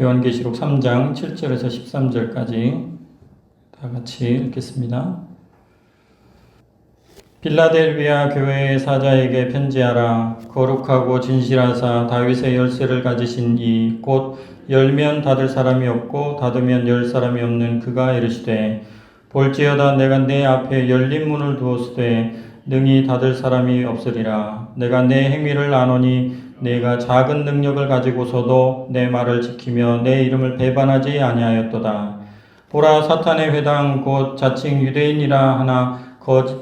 요한계시록 3장 7절에서 13절까지 다 같이 읽겠습니다. 빌라델비아 교회의 사자에게 편지하라. 거룩하고 진실하사 다윗의 열쇠를 가지신 이 곧 열면 닫을 사람이 없고 닫으면 열 사람이 없는 그가 이르시되 볼지어다 내가 내 앞에 열린 문을 두었으되 능히 닫을 사람이 없으리라. 내가 내 행위를 아노니 내가 작은 능력을 가지고서도 내 말을 지키며 내 이름을 배반하지 아니하였도다. 보라, 사탄의 회당 곧 자칭 유대인이라 하나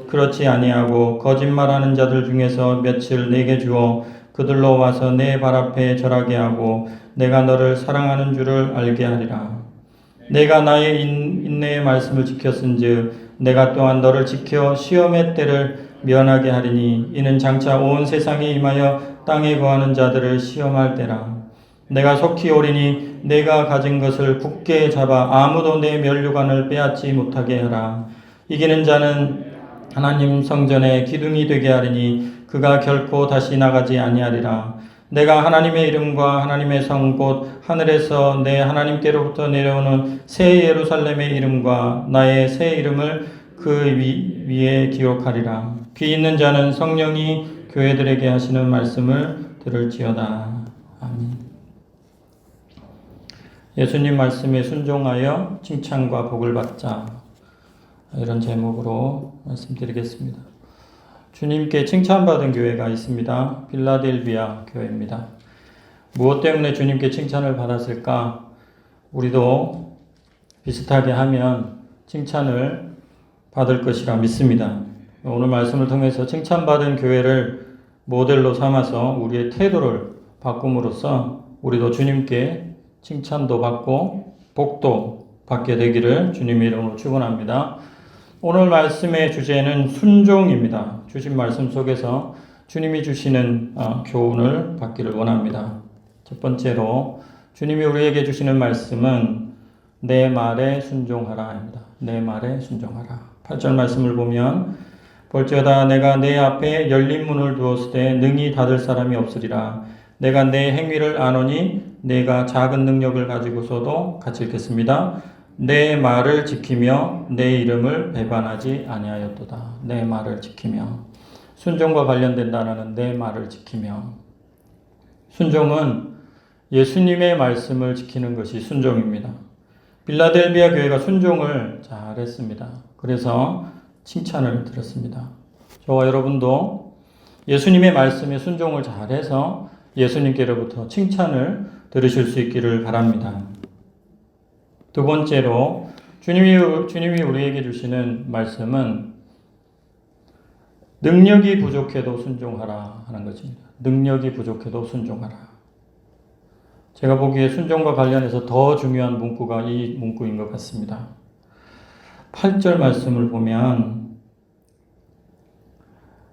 그렇지 아니하고 거짓말하는 자들 중에서 몇을 내게 주어 그들로 와서 내 발 앞에 절하게 하고 내가 너를 사랑하는 줄을 알게 하리라. 내가 나의 인내의 말씀을 지켰은즉 내가 또한 너를 지켜 시험의 때를 면하게 하리니 이는 장차 온 세상에 임하여 땅에 거하는 자들을 시험할 때라. 내가 속히 오리니 내가 가진 것을 굳게 잡아 아무도 내 면류관을 빼앗지 못하게 하라. 이기는 자는 하나님 성전의 기둥이 되게 하리니 그가 결코 다시 나가지 아니하리라. 내가 하나님의 이름과 하나님의 성 곧 하늘에서 내 하나님께로부터 내려오는 새 예루살렘의 이름과 나의 새 이름을 그 위에 기록하리라. 귀 있는 자는 성령이 교회들에게 하시는 말씀을 들을지어다. 아멘. 예수님 말씀에 순종하여 칭찬과 복을 받자. 이런 제목으로 말씀드리겠습니다. 주님께 칭찬받은 교회가 있습니다. 빌라델비아 교회입니다. 무엇 때문에 주님께 칭찬을 받았을까? 우리도 비슷하게 하면 칭찬을 받을 것이라 믿습니다. 오늘 말씀을 통해서 칭찬받은 교회를 모델로 삼아서 우리의 태도를 바꿈으로써 우리도 주님께 칭찬도 받고 복도 받게 되기를 주님의 이름으로 축원합니다. 오늘 말씀의 주제는 순종입니다. 주신 말씀 속에서 주님이 주시는 교훈을 받기를 원합니다. 첫 번째로 주님이 우리에게 주시는 말씀은 내 말에 순종하라입니다. 내 말에 순종하라. 8절 말씀을 보면 볼지어다 내가 내 앞에 열린 문을 두었으되 능히 닫을 사람이 없으리라. 내가 내 행위를 아노니 내가 작은 능력을 가지고서도 같이 읽겠습니다. 내 말을 지키며 내 이름을 배반하지 아니하였도다. 내 말을 지키며 순종과 관련된 단어는 내 말을 지키며 순종은 예수님의 말씀을 지키는 것이 순종입니다. 빌라델비아 교회가 순종을 잘했습니다. 그래서 칭찬을 들었습니다. 저와 여러분도 예수님의 말씀에 순종을 잘해서 예수님께로부터 칭찬을 들으실 수 있기를 바랍니다. 두 번째로 주님이 우리에게 주시는 말씀은 능력이 부족해도 순종하라 하는 것입니다. 능력이 부족해도 순종하라. 제가 보기에 순종과 관련해서 더 중요한 문구가 이 문구인 것 같습니다. 8절 말씀을 보면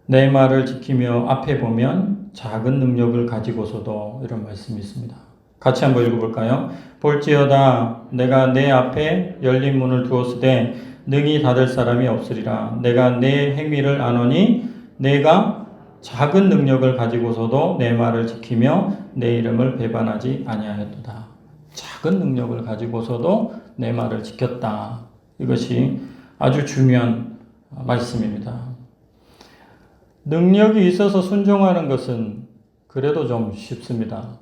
내 말을 지키며 앞에 보면 작은 능력을 가지고서도 이런 말씀이 있습니다. 같이 한번 읽어볼까요? 볼지어다 내가 내 앞에 열린 문을 두었으되 능히 닫을 사람이 없으리라. 내가 내 행위를 아노니 내가 작은 능력을 가지고서도 내 말을 지키며 내 이름을 배반하지 아니하였도다. 작은 능력을 가지고서도 내 말을 지켰다. 이것이 아주 중요한 말씀입니다. 능력이 있어서 순종하는 것은 그래도 좀 쉽습니다.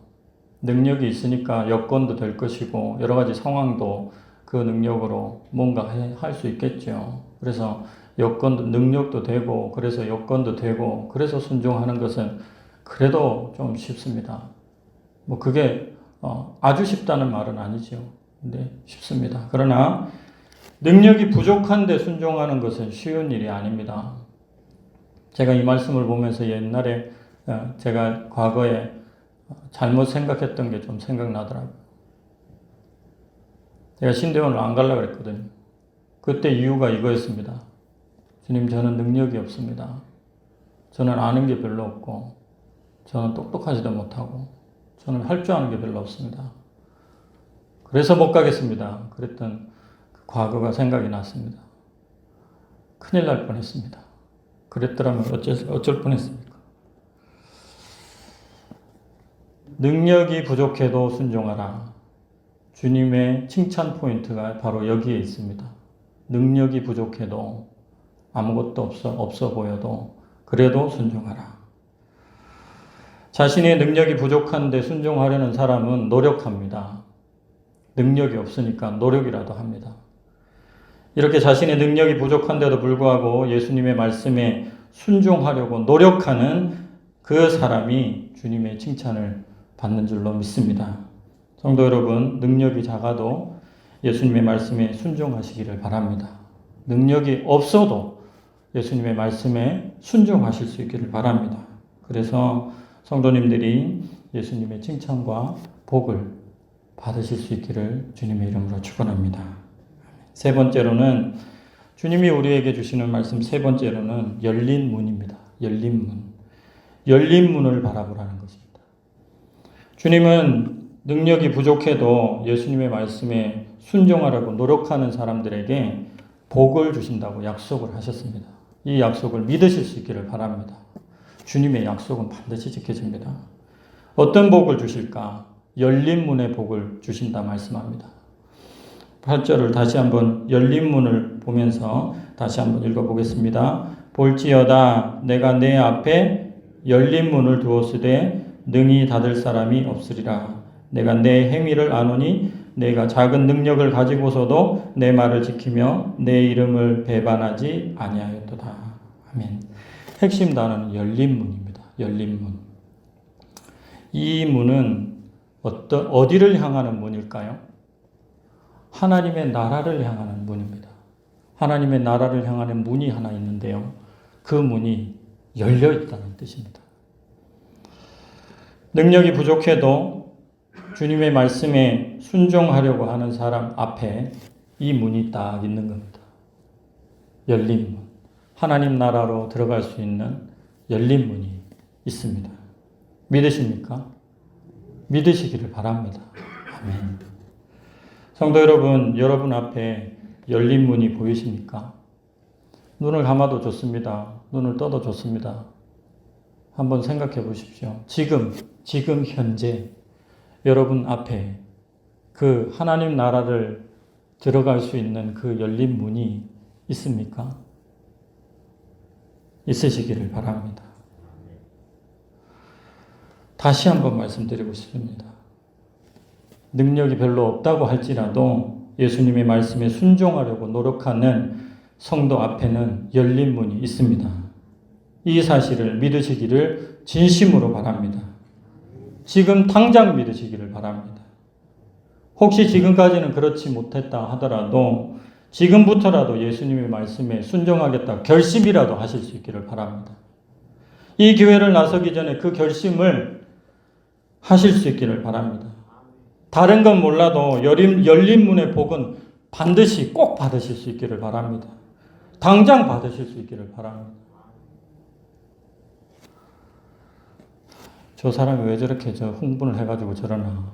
능력이 있으니까 여건도 될 것이고 여러 가지 상황도 그 능력으로 뭔가 할 수 있겠죠. 그래서 여건도 능력도 되고 그래서 여건도 되고 그래서 순종하는 것은 그래도 좀 쉽습니다. 뭐 그게 아주 쉽다는 말은 아니죠. 근데 쉽습니다. 그러나 능력이 부족한데 순종하는 것은 쉬운 일이 아닙니다. 제가 이 말씀을 보면서 옛날에 제가 과거에 잘못 생각했던 게 좀 생각나더라고요. 제가 신대원을 안 가려고 그랬거든요. 그때 이유가 이거였습니다. 주님, 저는 능력이 없습니다. 저는 아는 게 별로 없고 저는 똑똑하지도 못하고 저는 할 줄 아는 게 별로 없습니다. 그래서 못 가겠습니다. 그랬던 그 과거가 생각이 났습니다. 큰일 날 뻔했습니다. 그랬더라면 어쩔 뻔했습니까? 능력이 부족해도 순종하라. 주님의 칭찬 포인트가 바로 여기에 있습니다. 능력이 부족해도 아무것도 없어 보여도 그래도 순종하라. 자신의 능력이 부족한데 순종하려는 사람은 노력합니다. 능력이 없으니까 노력이라도 합니다. 이렇게 자신의 능력이 부족한데도 불구하고 예수님의 말씀에 순종하려고 노력하는 그 사람이 주님의 칭찬을 받는 줄로 믿습니다. 성도 여러분, 능력이 작아도 예수님의 말씀에 순종하시기를 바랍니다. 능력이 없어도 예수님의 말씀에 순종하실 수 있기를 바랍니다. 그래서 성도님들이 예수님의 칭찬과 복을 받으실 수 있기를 주님의 이름으로 축원합니다. 세 번째로는 주님이 우리에게 주시는 말씀 세 번째로는 열린 문입니다. 열린 문. 열린 문을 바라보라는 것입니다. 주님은 능력이 부족해도 예수님의 말씀에 순종하려고 노력하는 사람들에게 복을 주신다고 약속을 하셨습니다. 이 약속을 믿으실 수 있기를 바랍니다. 주님의 약속은 반드시 지켜집니다. 어떤 복을 주실까? 열린 문의 복을 주신다 말씀합니다. 8절을 다시 한번 열린 문을 보면서 다시 한번 읽어보겠습니다. 볼지어다 내가 내 앞에 열린 문을 두었으되 능히 닫을 사람이 없으리라. 내가 내 행위를 아노니 내가 작은 능력을 가지고서도 내 말을 지키며 내 이름을 배반하지 아니하였도다. 아멘. 핵심 단어는 열린 문입니다. 열린 문. 이 문은 어디를 향하는 문일까요? 하나님의 나라를 향하는 문입니다. 하나님의 나라를 향하는 문이 하나 있는데요. 그 문이 열려 있다는 뜻입니다. 능력이 부족해도 주님의 말씀에 순종하려고 하는 사람 앞에 이 문이 딱 있는 겁니다. 열린 문. 하나님 나라로 들어갈 수 있는 열린 문이 있습니다. 믿으십니까? 믿으시기를 바랍니다. 아멘. 성도 여러분, 여러분 앞에 열린 문이 보이십니까? 눈을 감아도 좋습니다. 눈을 떠도 좋습니다. 한번 생각해 보십시오. 지금 현재 여러분 앞에 그 하나님 나라를 들어갈 수 있는 그 열린 문이 있습니까? 있으시기를 바랍니다. 다시 한번 말씀드리고 싶습니다. 능력이 별로 없다고 할지라도 예수님의 말씀에 순종하려고 노력하는 성도 앞에는 열린 문이 있습니다. 이 사실을 믿으시기를 진심으로 바랍니다. 지금 당장 믿으시기를 바랍니다. 혹시 지금까지는 그렇지 못했다 하더라도 지금부터라도 예수님의 말씀에 순종하겠다 결심이라도 하실 수 있기를 바랍니다. 이 교회를 나서기 전에 그 결심을 하실 수 있기를 바랍니다. 다른 건 몰라도 열린 문의 복은 반드시 꼭 받으실 수 있기를 바랍니다. 당장 받으실 수 있기를 바랍니다. 저 사람이 왜 저렇게 흥분을 해가지고 저러나.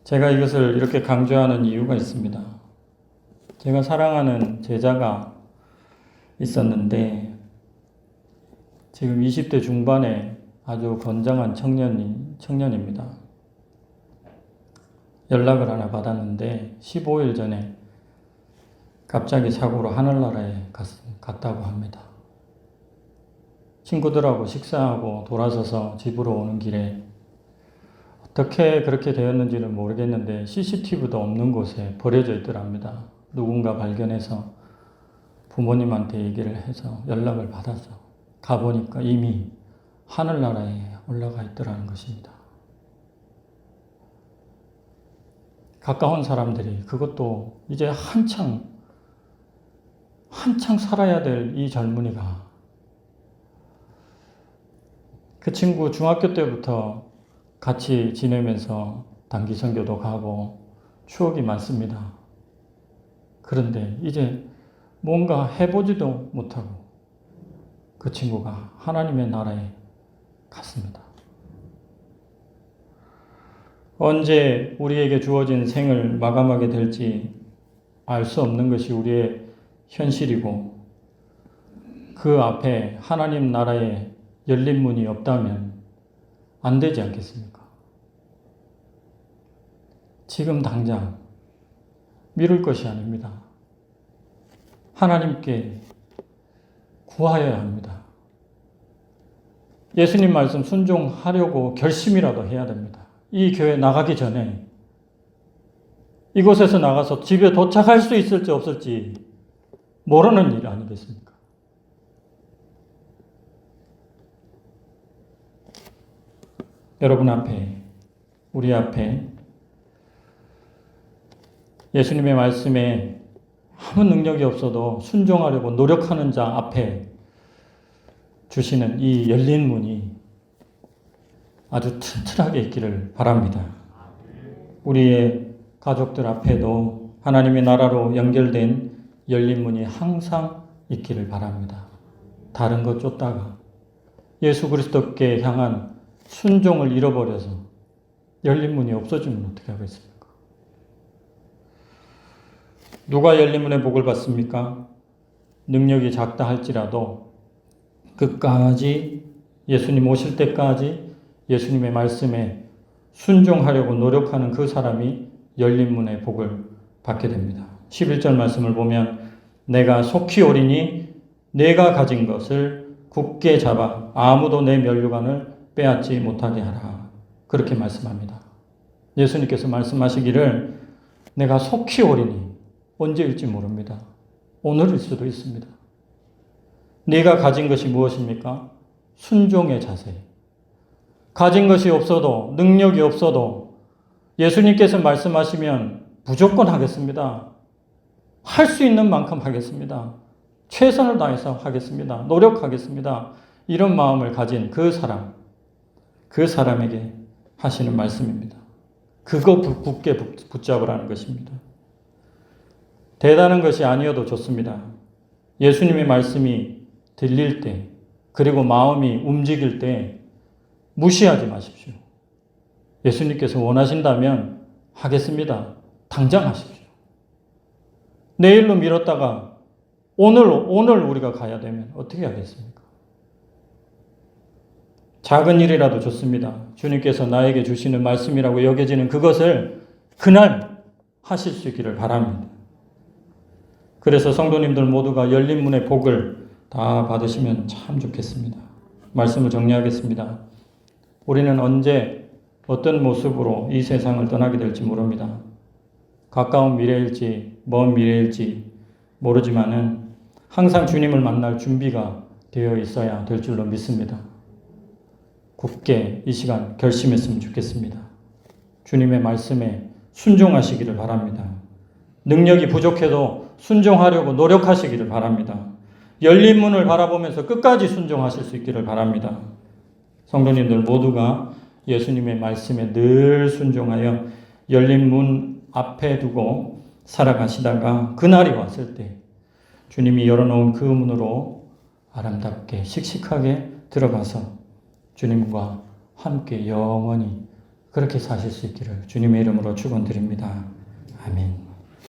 제가 이것을 이렇게 강조하는 이유가 있습니다. 제가 사랑하는 제자가 있었는데 지금 20대 중반에 아주 건장한 청년입니다. 연락을 하나 받았는데 15일 전에 갑자기 사고로 하늘나라에 갔다고 합니다. 친구들하고 식사하고 돌아서서 집으로 오는 길에 어떻게 그렇게 되었는지는 모르겠는데 CCTV도 없는 곳에 버려져 있더랍니다. 누군가 발견해서 부모님한테 얘기를 해서 연락을 받아서 가보니까 이미 하늘나라에 올라가 있더라는 것입니다. 가까운 사람들이 그것도 이제 한창 살아야 될 이 젊은이가 그 친구 중학교 때부터 같이 지내면서 단기 선교도 가고 추억이 많습니다. 그런데 이제 뭔가 해보지도 못하고 그 친구가 하나님의 나라에 갔습니다. 언제 우리에게 주어진 생을 마감하게 될지 알 수 없는 것이 우리의 현실이고 그 앞에 하나님 나라에 열린 문이 없다면 안 되지 않겠습니까? 지금 당장 미룰 것이 아닙니다. 하나님께 구하여야 합니다. 예수님 말씀 순종하려고 결심이라도 해야 됩니다. 이 교회 나가기 전에 이곳에서 나가서 집에 도착할 수 있을지 없을지 모르는 일 아니겠습니까? 여러분 앞에, 우리 앞에 예수님의 말씀에 아무 능력이 없어도 순종하려고 노력하는 자 앞에 주시는 이 열린 문이 아주 튼튼하게 있기를 바랍니다. 우리의 가족들 앞에도 하나님의 나라로 연결된 열린 문이 항상 있기를 바랍니다. 다른 것 쫓다가 예수 그리스도께 향한 순종을 잃어버려서 열린 문이 없어지면 어떻게 하겠습니까? 누가 열린 문의 복을 받습니까? 능력이 작다 할지라도 끝까지 예수님 오실 때까지 예수님의 말씀에 순종하려고 노력하는 그 사람이 열린 문의 복을 받게 됩니다. 11절 말씀을 보면 내가 속히 오리니 내가 가진 것을 굳게 잡아 아무도 내 면류관을 빼앗지 못하게 하라. 그렇게 말씀합니다. 예수님께서 말씀하시기를 내가 속히 오리니 언제일지 모릅니다. 오늘일 수도 있습니다. 네가 가진 것이 무엇입니까? 순종의 자세. 가진 것이 없어도 능력이 없어도 예수님께서 말씀하시면 무조건 하겠습니다. 할 수 있는 만큼 하겠습니다. 최선을 다해서 하겠습니다. 노력하겠습니다. 이런 마음을 가진 그 사람에게 하시는 말씀입니다. 그거 굳게 붙잡으라는 것입니다. 대단한 것이 아니어도 좋습니다. 예수님의 말씀이 들릴 때, 그리고 마음이 움직일 때 무시하지 마십시오. 예수님께서 원하신다면 하겠습니다. 당장 하십시오. 내일로 미뤘다가 오늘 우리가 가야 되면 어떻게 하겠습니까? 작은 일이라도 좋습니다. 주님께서 나에게 주시는 말씀이라고 여겨지는 그것을 그날 하실 수 있기를 바랍니다. 그래서 성도님들 모두가 열린 문의 복을 다 받으시면 참 좋겠습니다. 말씀을 정리하겠습니다. 우리는 언제 어떤 모습으로 이 세상을 떠나게 될지 모릅니다. 가까운 미래일지 먼 미래일지 모르지만은 항상 주님을 만날 준비가 되어 있어야 될 줄로 믿습니다. 굳게 이 시간 결심했으면 좋겠습니다. 주님의 말씀에 순종하시기를 바랍니다. 능력이 부족해도 순종하려고 노력하시기를 바랍니다. 열린 문을 바라보면서 끝까지 순종하실 수 있기를 바랍니다. 성도님들 모두가 예수님의 말씀에 늘 순종하여 열린 문 앞에 두고 살아가시다가 그날이 왔을 때 주님이 열어놓은 그 문으로 아름답게 씩씩하게 들어가서 주님과 함께 영원히 그렇게 사실 수 있기를 주님의 이름으로 축원드립니다. 아멘.